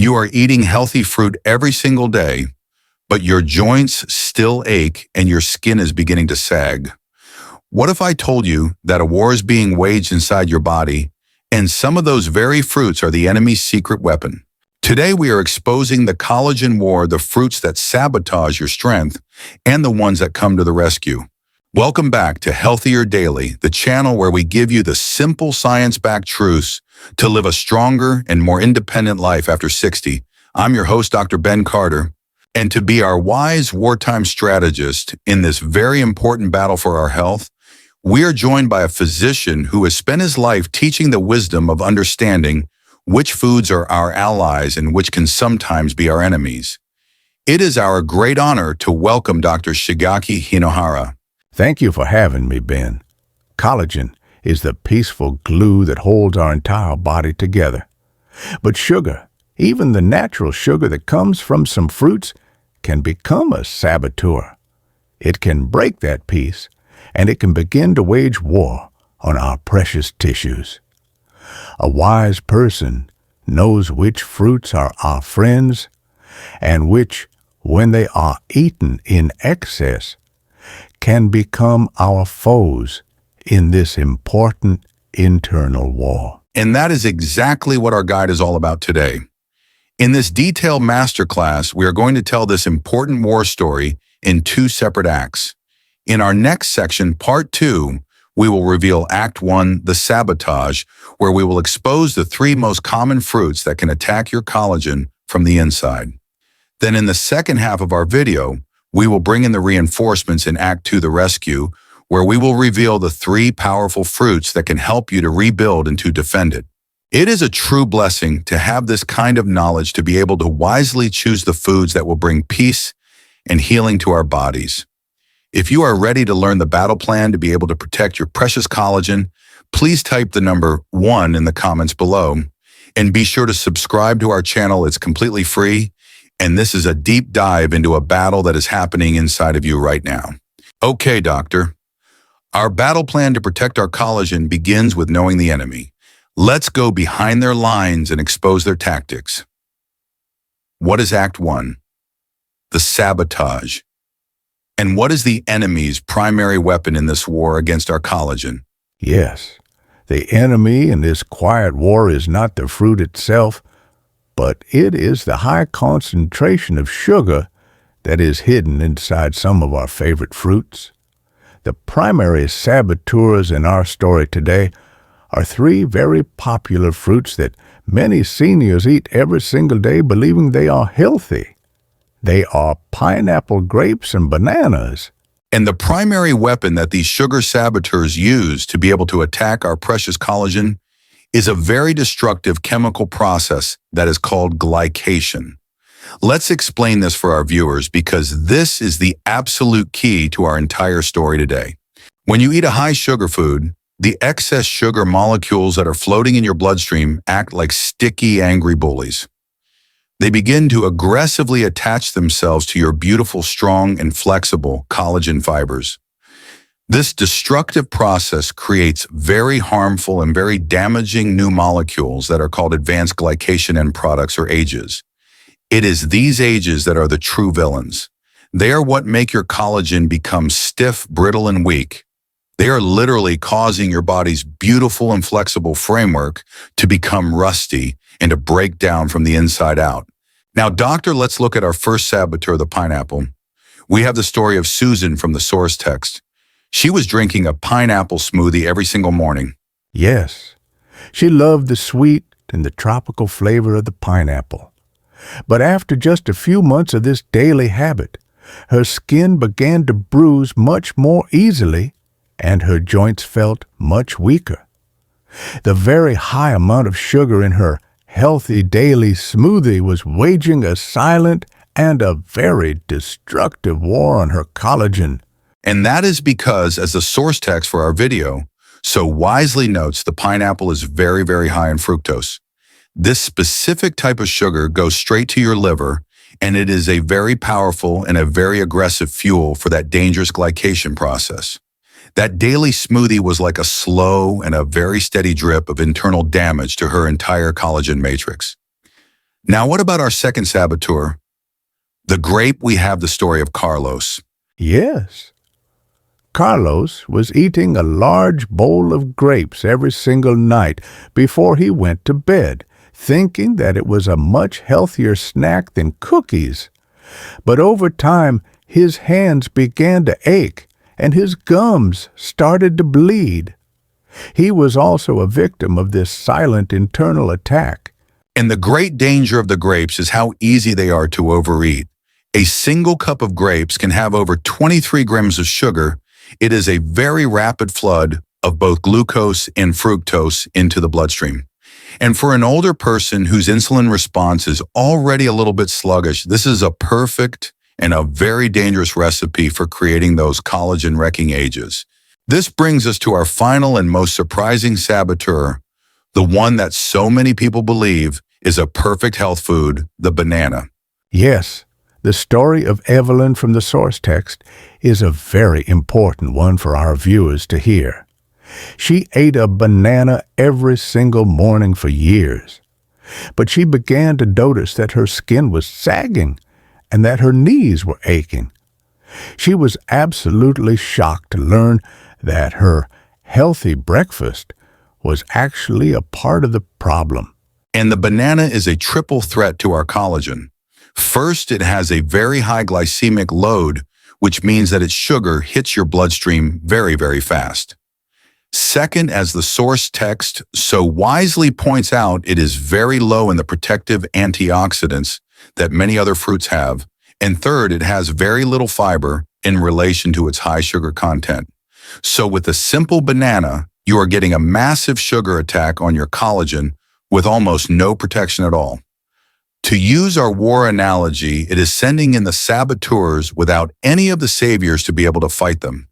You are eating healthy fruit every single day, but your joints still ache and your skin is beginning to sag. What if I told you that a war is being waged inside your body, and some of those very fruits are the enemy's secret weapon? Today we are exposing the collagen war, the fruits that sabotage your strength, and the ones that come to the rescue. Welcome back to Healthier Daily, the channel where we give you the simple science-backed truths to live a stronger and more independent life after 60. I'm your host, Dr. Ben Carter, and to be our wise wartime strategist in this very important battle for our health, we are joined by a physician who has spent his life teaching the wisdom of understanding which foods are our allies and which can sometimes be our enemies. It is our great honor to welcome Dr. Shigeaki Hinohara. Thank you for having me, Ben. Collagen is the peaceful glue that holds our entire body together. But sugar, even the natural sugar that comes from some fruits, can become a saboteur. It can break that peace, and it can begin to wage war on our precious tissues. A wise person knows which fruits are our friends and which, when they are eaten in excess, can become our foes in this important internal war. And that is exactly what our guide is all about today. In this detailed masterclass, we are going to tell this important war story in two separate acts. In our next section, Part 2, we will reveal Act 1, the sabotage, where we will expose the 3 most common fruits that can attack your collagen from the inside. Then in the second half of our video, we will bring in the reinforcements in Act 2, the rescue, where we will reveal the 3 powerful fruits that can help you to rebuild and to defend it. It is a true blessing to have this kind of knowledge to be able to wisely choose the foods that will bring peace and healing to our bodies. If you are ready to learn the battle plan to be able to protect your precious collagen, please type the number 1 in the comments below. And be sure to subscribe to our channel. It's completely free. And this is a deep dive into a battle that is happening inside of you right now. Okay, doctor. Our battle plan to protect our collagen begins with knowing the enemy. Let's go behind their lines and expose their tactics. What is Act 1? The sabotage. And what is the enemy's primary weapon in this war against our collagen? Yes, the enemy in this quiet war is not the fruit itself, but it is the high concentration of sugar that is hidden inside some of our favorite fruits. The primary saboteurs in our story today are 3 very popular fruits that many seniors eat every single day believing they are healthy. They are pineapple, grapes, and bananas. And the primary weapon that these sugar saboteurs use to be able to attack our precious collagen is a very destructive chemical process that is called glycation. Let's explain this for our viewers because this is the absolute key to our entire story today. When you eat a high sugar food, the excess sugar molecules that are floating in your bloodstream act like sticky, angry bullies. They begin to aggressively attach themselves to your beautiful, strong, and flexible collagen fibers. This destructive process creates very harmful and very damaging new molecules that are called advanced glycation end products or AGEs. It is these AGEs that are the true villains. They are what make your collagen become stiff, brittle, and weak. They are literally causing your body's beautiful and flexible framework to become rusty and to break down from the inside out. Now, doctor, let's look at our first saboteur, the pineapple. We have the story of Susan from the source text. She was drinking a pineapple smoothie every single morning. Yes, she loved the sweet and the tropical flavor of the pineapple. But after just a few months of this daily habit, her skin began to bruise much more easily and her joints felt much weaker. The very high amount of sugar in her healthy daily smoothie was waging a silent and a very destructive war on her collagen. And that is because, as the source text for our video so wisely notes, the pineapple is very, very high in fructose. This specific type of sugar goes straight to your liver, and it is a very powerful and a very aggressive fuel for that dangerous glycation process. That daily smoothie was like a slow and a very steady drip of internal damage to her entire collagen matrix. Now, what about our second saboteur? The grape. We have the story of Carlos. Yes, Carlos was eating a large bowl of grapes every single night before he went to bed, thinking that it was a much healthier snack than cookies. But over time, his hands began to ache and his gums started to bleed. He was also a victim of this silent internal attack. And the great danger of the grapes is how easy they are to overeat. A single cup of grapes can have over 23 grams of sugar. It is a very rapid flood of both glucose and fructose into the bloodstream. And for an older person whose insulin response is already a little bit sluggish, this is a perfect and a very dangerous recipe for creating those collagen-wrecking ages. This brings us to our final and most surprising saboteur, the one that so many people believe is a perfect health food, the banana. Yes, the story of Evelyn from the source text is a very important one for our viewers to hear. She ate a banana every single morning for years, but she began to notice that her skin was sagging and that her knees were aching. She was absolutely shocked to learn that her healthy breakfast was actually a part of the problem. And the banana is a triple threat to our collagen. First, it has a very high glycemic load, which means that its sugar hits your bloodstream very, very fast. Second, as the source text so wisely points out, it is very low in the protective antioxidants that many other fruits have. And third, it has very little fiber in relation to its high sugar content. So with a simple banana, you are getting a massive sugar attack on your collagen with almost no protection at all. To use our war analogy, it is sending in the saboteurs without any of the saviors to be able to fight them.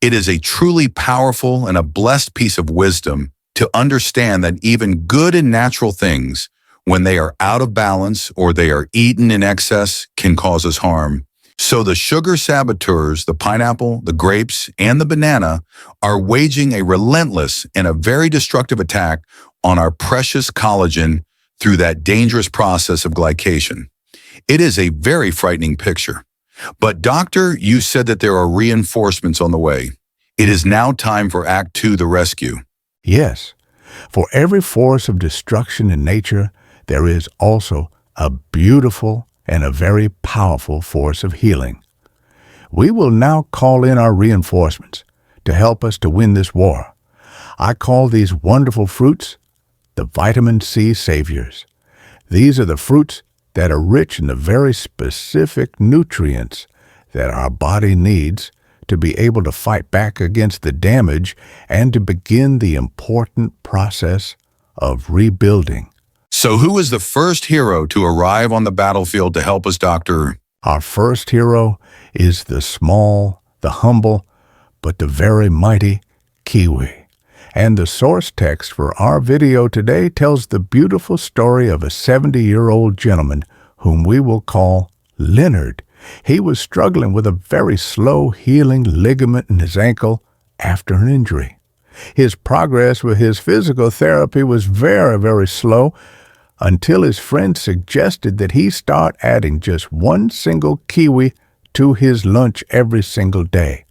It is a truly powerful and a blessed piece of wisdom to understand that even good and natural things, when they are out of balance or they are eaten in excess, can cause us harm. So the sugar saboteurs, the pineapple, the grapes, and the banana, are waging a relentless and a very destructive attack on our precious collagen through that dangerous process of glycation. It is a very frightening picture. But doctor, you said that there are reinforcements on the way. It is now time for Act 2, the rescue. Yes, for every force of destruction in nature, there is also a beautiful and a very powerful force of healing. We will now call in our reinforcements to help us to win this war. I call these wonderful fruits the vitamin C saviors. These are the fruits that are rich in the very specific nutrients that our body needs to be able to fight back against the damage and to begin the important process of rebuilding. So who is the first hero to arrive on the battlefield to help us, doctor? Our first hero is the small, the humble, but the very mighty kiwi. And the source text for our video today tells the beautiful story of a 70-year-old gentleman whom we will call Leonard. He was struggling with a very slow healing ligament in his ankle after an injury. His progress with his physical therapy was very, very slow until his friend suggested that he start adding just one single kiwi to his lunch every single day.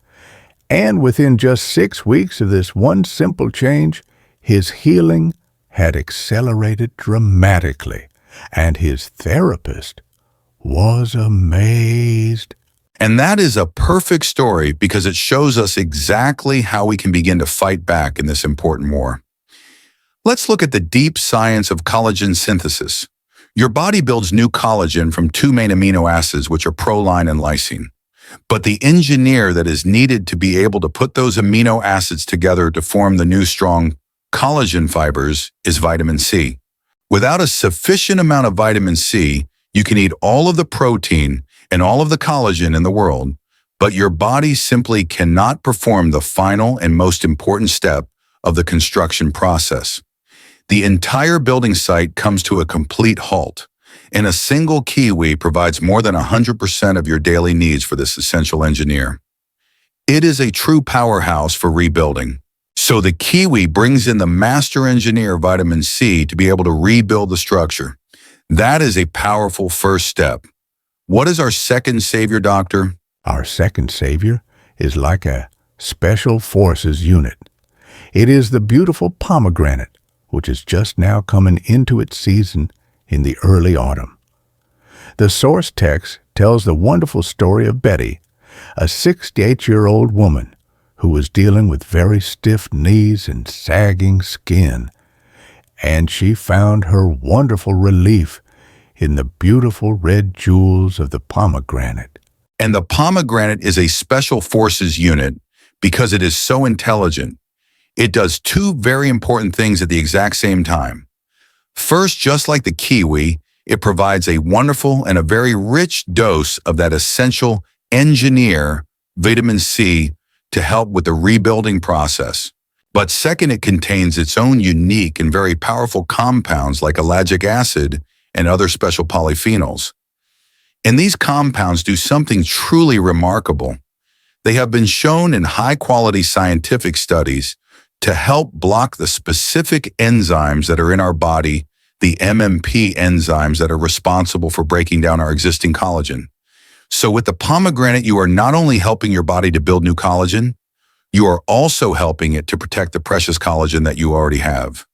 And within just 6 weeks of this one simple change, his healing had accelerated dramatically, and his therapist was amazed. And that is a perfect story because it shows us exactly how we can begin to fight back in this important war. Let's look at the deep science of collagen synthesis. Your body builds new collagen from two main amino acids, which are proline and lysine. But the engineer that is needed to be able to put those amino acids together to form the new strong collagen fibers is vitamin C. Without a sufficient amount of vitamin C, you can eat all of the protein and all of the collagen in the world, but your body simply cannot perform the final and most important step of the construction process. The entire building site comes to a complete halt, and a single kiwi provides more than 100% of your daily needs for this essential engineer. It is a true powerhouse for rebuilding. So the kiwi brings in the master engineer vitamin C to be able to rebuild the structure. That is a powerful first step. What is our second savior, doctor? Our second savior is like a special forces unit. It is the beautiful pomegranate, which is just now coming into its season in the early autumn. The source text tells the wonderful story of Betty, a 68-year-old woman who was dealing with very stiff knees and sagging skin, and she found her wonderful relief in the beautiful red jewels of the pomegranate. And the pomegranate is a special forces unit because it is so intelligent. It does two very important things at the exact same time. First, just like the kiwi, it provides a wonderful and a very rich dose of that essential engineer vitamin C to help with the rebuilding process. But second, it contains its own unique and very powerful compounds like ellagic acid and other special polyphenols. And these compounds do something truly remarkable. They have been shown in high-quality scientific studies to help block the specific enzymes that are in our body, the MMP enzymes that are responsible for breaking down our existing collagen. So with the pomegranate, you are not only helping your body to build new collagen, you are also helping it to protect the precious collagen that you already have.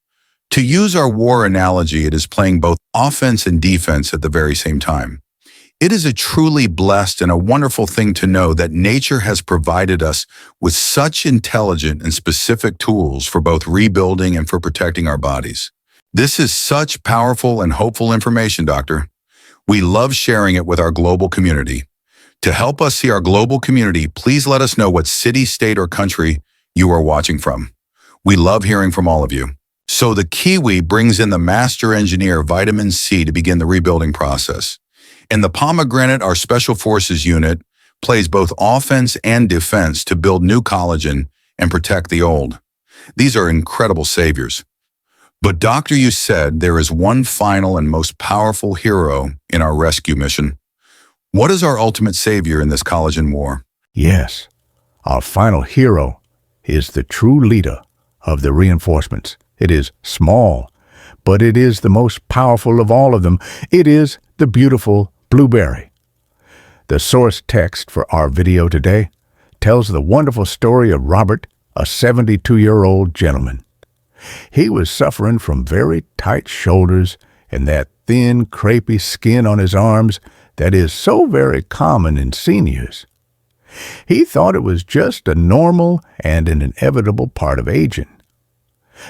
To use our war analogy, it is playing both offense and defense at the very same time. It is a truly blessed and a wonderful thing to know that nature has provided us with such intelligent and specific tools for both rebuilding and for protecting our bodies. This is such powerful and hopeful information, Doctor. We love sharing it with our global community. To help us see our global community, please let us know what city, state, or country you are watching from. We love hearing from all of you. So the kiwi brings in the master engineer vitamin C to begin the rebuilding process. And the pomegranate, our special forces unit, plays both offense and defense to build new collagen and protect the old. These are incredible saviors. But doctor, you said there is one final and most powerful hero in our rescue mission. What is our ultimate savior in this collagen war? Yes, our final hero is the true leader of the reinforcements. It is small, but it is the most powerful of all of them. It is the beautiful blueberry. The source text for our video today tells the wonderful story of Robert, a 72-year-old gentleman. He was suffering from very tight shoulders and that thin, crepey skin on his arms that is so very common in seniors. He thought it was just a normal and an inevitable part of aging.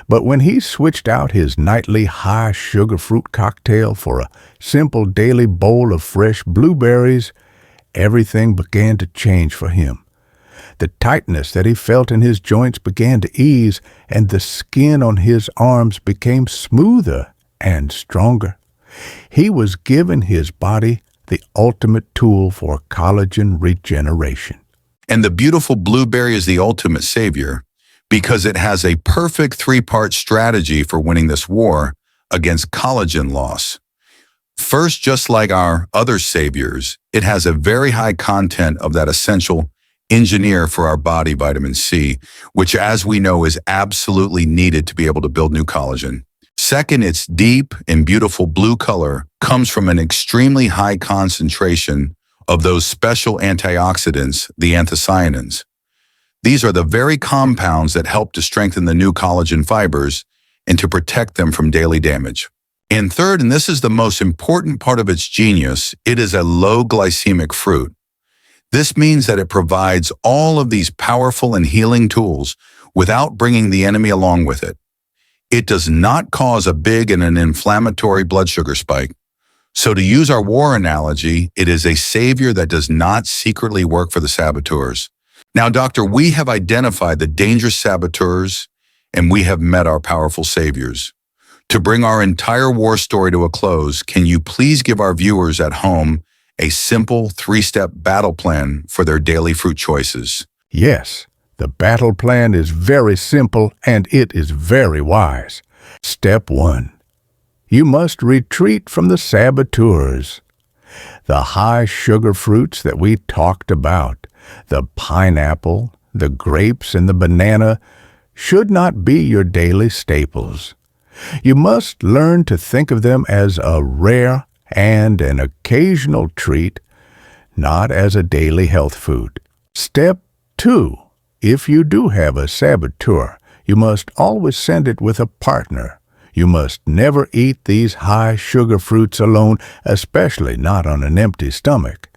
But when he switched out his nightly high-sugar fruit cocktail for a simple daily bowl of fresh blueberries, everything began to change for him. The tightness that he felt in his joints began to ease, and the skin on his arms became smoother and stronger. He was giving his body the ultimate tool for collagen regeneration. And the beautiful blueberry is the ultimate savior because it has a perfect three-part strategy for winning this war against collagen loss. First, just like our other saviors, it has a very high content of that essential engineer for our body, vitamin C, which, as we know, is absolutely needed to be able to build new collagen. Second, its deep and beautiful blue color comes from an extremely high concentration of those special antioxidants, the anthocyanins. These are the very compounds that help to strengthen the new collagen fibers and to protect them from daily damage. And third, and this is the most important part of its genius, it is a low glycemic fruit. This means that it provides all of these powerful and healing tools without bringing the enemy along with it. It does not cause a big and an inflammatory blood sugar spike. So to use our war analogy, it is a savior that does not secretly work for the saboteurs. Now, Doctor, we have identified the dangerous saboteurs and we have met our powerful saviors. To bring our entire war story to a close, can you please give our viewers at home a simple 3-step battle plan for their daily fruit choices? Yes, the battle plan is very simple and it is very wise. Step 1. You must retreat from the saboteurs. The high-sugar fruits that we talked about, the pineapple, the grapes, and the banana, should not be your daily staples. You must learn to think of them as a rare and an occasional treat, not as a daily health food. Step 2. If you do have a saboteur, you must always send it with a partner. You must never eat these high-sugar fruits alone, especially not on an empty stomach.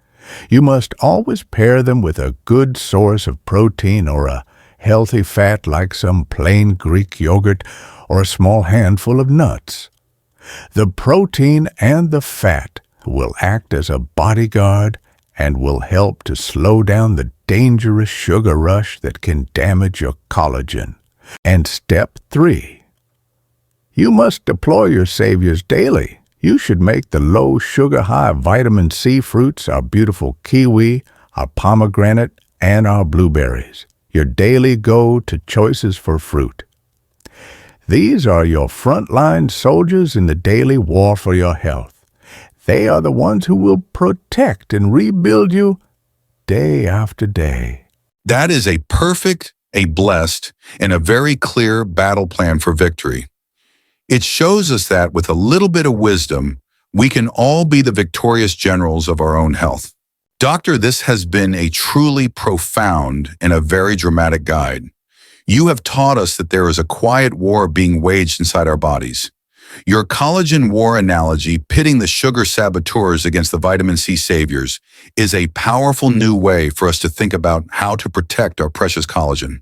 You must always pair them with a good source of protein or a healthy fat like some plain Greek yogurt or a small handful of nuts. The protein and the fat will act as a bodyguard and will help to slow down the dangerous sugar rush that can damage your collagen. And step 3. You must deploy your saviors daily. You should make the low-sugar, high vitamin C fruits, our beautiful kiwi, our pomegranate, and our blueberries, your daily go-to choices for fruit. These are your frontline soldiers in the daily war for your health. They are the ones who will protect and rebuild you day after day. That is a perfect, a blessed, and a very clear battle plan for victory. It shows us that with a little bit of wisdom, we can all be the victorious generals of our own health. Doctor, this has been a truly profound and a very dramatic guide. You have taught us that there is a quiet war being waged inside our bodies. Your collagen war analogy, pitting the sugar saboteurs against the vitamin C saviors, is a powerful new way for us to think about how to protect our precious collagen.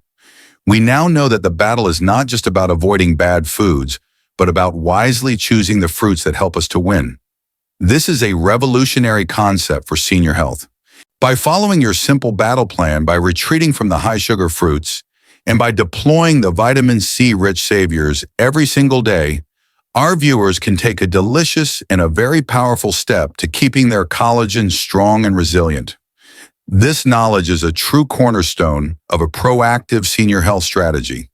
We now know that the battle is not just about avoiding bad foods, but about wisely choosing the fruits that help us to win. This is a revolutionary concept for senior health. By following your simple battle plan, by retreating from the high-sugar fruits, and by deploying the vitamin C-rich saviors every single day, our viewers can take a delicious and a very powerful step to keeping their collagen strong and resilient. This knowledge is a true cornerstone of a proactive senior health strategy.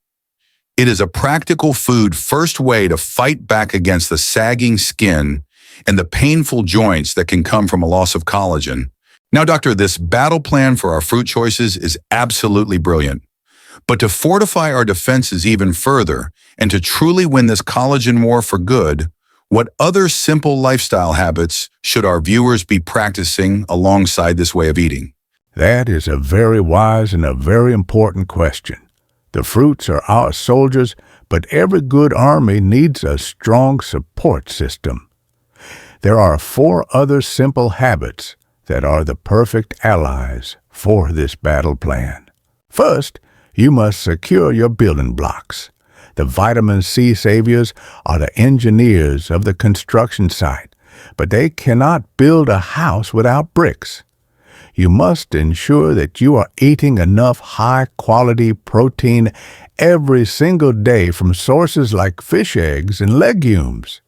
It is a practical food-first way to fight back against the sagging skin and the painful joints that can come from a loss of collagen. Now, doctor, this battle plan for our fruit choices is absolutely brilliant. But to fortify our defenses even further and to truly win this collagen war for good, what other simple lifestyle habits should our viewers be practicing alongside this way of eating? That is a very wise and a very important question. The fruits are our soldiers, but every good army needs a strong support system. There are 4 other simple habits that are the perfect allies for this battle plan. First, you must secure your building blocks. The vitamin C saviors are the engineers of the construction site, but they cannot build a house without bricks. You must ensure that you are eating enough high-quality protein every single day from sources like fish eggs and legumes.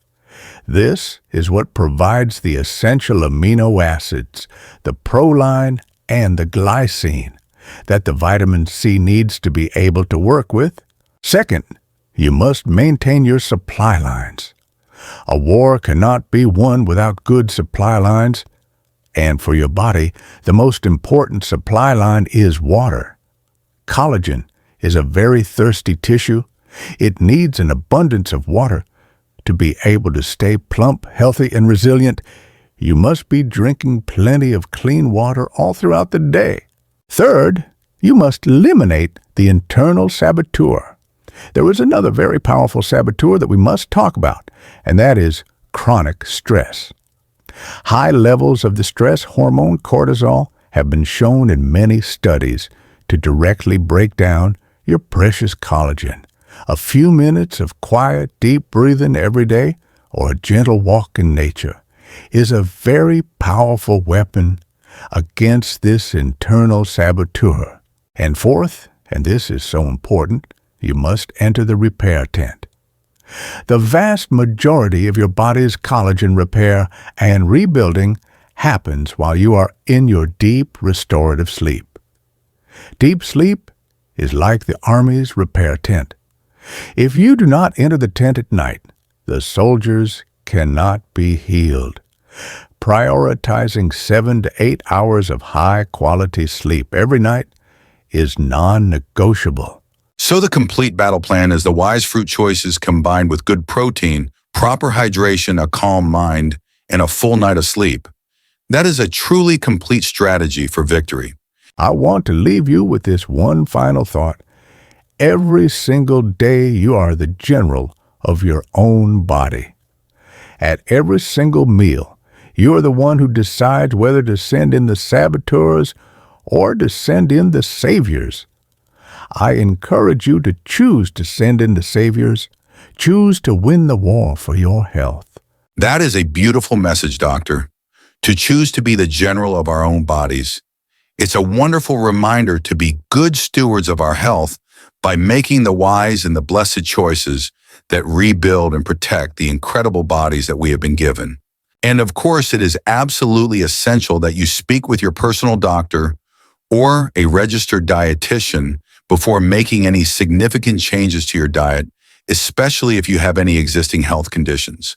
This is what provides the essential amino acids, the proline and the glycine, that the vitamin C needs to be able to work with. Second, you must maintain your supply lines. A war cannot be won without good supply lines. And for your body, the most important supply line is water. Collagen is a very thirsty tissue. It needs an abundance of water. To be able to stay plump, healthy, and resilient, you must be drinking plenty of clean water all throughout the day. Third, you must eliminate the internal saboteur. There is another very powerful saboteur that we must talk about, and that is chronic stress. High levels of the stress hormone cortisol have been shown in many studies to directly break down your precious collagen. A few minutes of quiet, deep breathing every day or a gentle walk in nature is a very powerful weapon against this internal saboteur. And fourth, and this is so important, you must enter the repair tent. The vast majority of your body's collagen repair and rebuilding happens while you are in your deep restorative sleep. Deep sleep is like the Army's repair tent. If you do not enter the tent at night, the soldiers cannot be healed. Prioritizing 7 to 8 hours of high-quality sleep every night is non-negotiable. So the complete battle plan is the wise fruit choices combined with good protein, proper hydration, a calm mind, and a full night of sleep. That is a truly complete strategy for victory. I want to leave you with this one final thought. Every single day you are the general of your own body. At every single meal, you are the one who decides whether to send in the saboteurs or to send in the saviors. I encourage you to choose to send in the saviors. Choose to win the war for your health. That is a beautiful message, Doctor. To choose to be the general of our own bodies. It's a wonderful reminder to be good stewards of our health by making the wise and the blessed choices that rebuild and protect the incredible bodies that we have been given. And of course, it is absolutely essential that you speak with your personal doctor or a registered dietitian before making any significant changes to your diet, especially if you have any existing health conditions.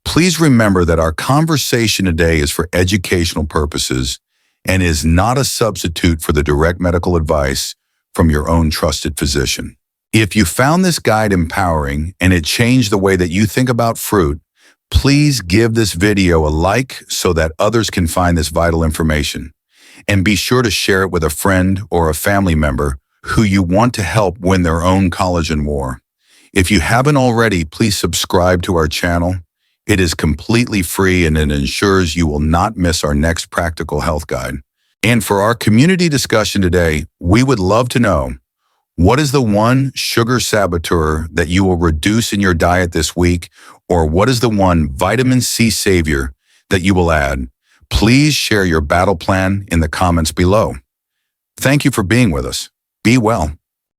Please remember that our conversation today is for educational purposes and is not a substitute for the direct medical advice from your own trusted physician. If you found this guide empowering and it changed the way that you think about fruit, please give this video a like so that others can find this vital information. And be sure to share it with a friend or a family member who you want to help win their own collagen war. If you haven't already, please subscribe to our channel. It is completely free and it ensures you will not miss our next practical health guide. And for our community discussion today, we would love to know, what is the one sugar saboteur that you will reduce in your diet this week? Or what is the one vitamin C savior that you will add? Please share your battle plan in the comments below. Thank you for being with us. Be well.